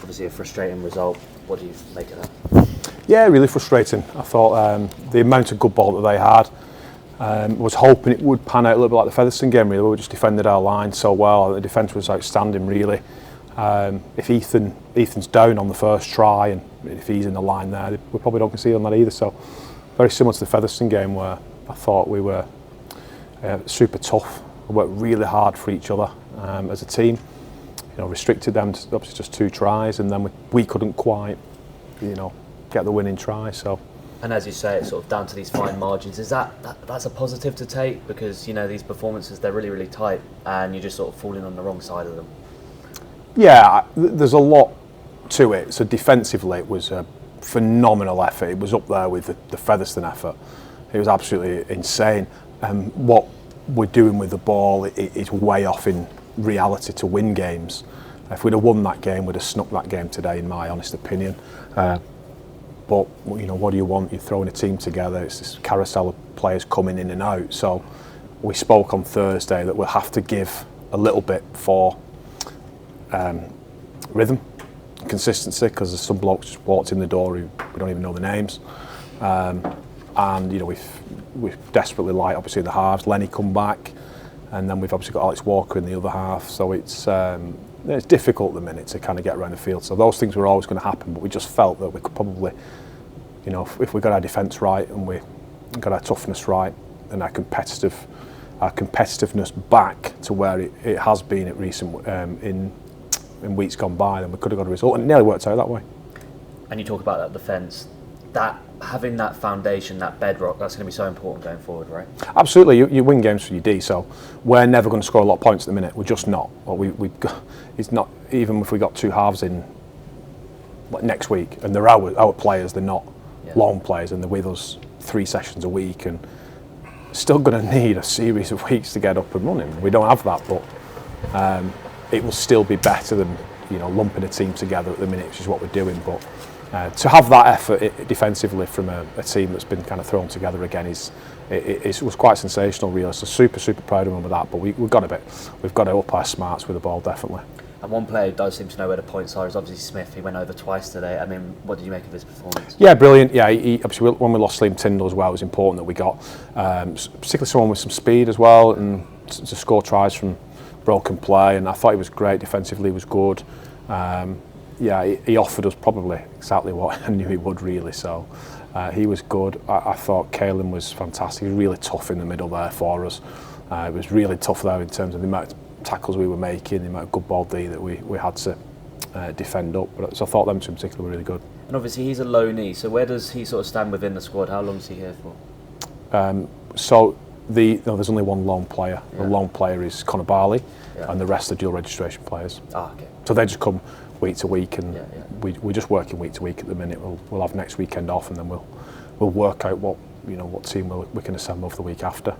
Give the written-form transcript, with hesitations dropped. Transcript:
Obviously a frustrating result. What do you make of that? Yeah, really frustrating. I thought the amount of good ball that they had, was hoping it would pan out a little bit like the Featherstone game. Really, we just defended our line so well. The defence was outstanding, really. If Ethan's down on the first try, and if he's in the line there, we probably don't concede on that either. So very similar to the Featherstone game, where I thought we were super tough. We worked really hard for each other as a team. Restricted them to obviously just 2 tries, and then we couldn't quite, get the winning try. So. And as you say, it's sort of down to these fine margins. Is that's a positive to take, because these performances, they're really, really tight, and you're just sort of falling on the wrong side of them. Yeah, there's a lot to it. So defensively, it was a phenomenal effort. It was up there with the Featherstone effort. It was absolutely insane. What we're doing with the ball is way off in reality to win games. If we'd have won that game, we'd have snuck that game today, in my honest opinion. But what do you want? You're throwing a team together. It's this carousel of players coming in and out. So we spoke on Thursday that we'll have to give a little bit for rhythm, consistency, because there's some blokes just walked in the door who we don't even know the names. And we've desperately like, obviously, in the halves. Lenny come back, and then we've obviously got Alex Walker in the other half. So it's difficult at the minute to kind of get around the field. So those things were always going to happen, but we just felt that we could probably, if we got our defence right and we got our toughness right and our competitiveness back to where it has been at recent in weeks gone by, then we could have got a result, and it nearly worked out that way. And you talk about that defence, that having that foundation, that bedrock, that's going to be so important going forward, right? Absolutely. You win games for your D, so we're never going to score a lot of points at the minute. We're just not. We've got, it's not, even if we got 2 halves in next week, and they're our players, they're not loan players, and they're with us 3 sessions a week, and still going to need a series of weeks to get up and running. We don't have that, but it will still be better than lumping a team together at the minute, which is what we're doing. But to have that effort defensively from a team that's been kind of thrown together again it was quite sensational, really. So super proud of them with that. But we've got to up our smarts with the ball, definitely. And one player who does seem to know where the points are is obviously Smith. He went over twice today. I mean, what did you make of his performance? Yeah, brilliant. Yeah, obviously when we lost Liam Tyndall as well, it was important that we got particularly someone with some speed as well, and to score tries from broken play. And I thought he was great defensively. He was good. He offered us probably exactly what I knew he would, really. So he was good. I thought Caelan was fantastic. He was really tough in the middle there for us. It was really tough though in terms of the amount of tackles we were making, the amount of good ball D that we had to defend up. So I thought them two in particular were really good. And obviously he's a loanee, so where does he sort of stand within the squad? How long is he here for? There's only one loan player. Yeah. The loan player is Connor Barley, and the rest are dual registration players. Okay. So they just come week to week, and we're just working week to week at the minute. We'll have next weekend off, and then we'll work out what team we can assemble for the week after.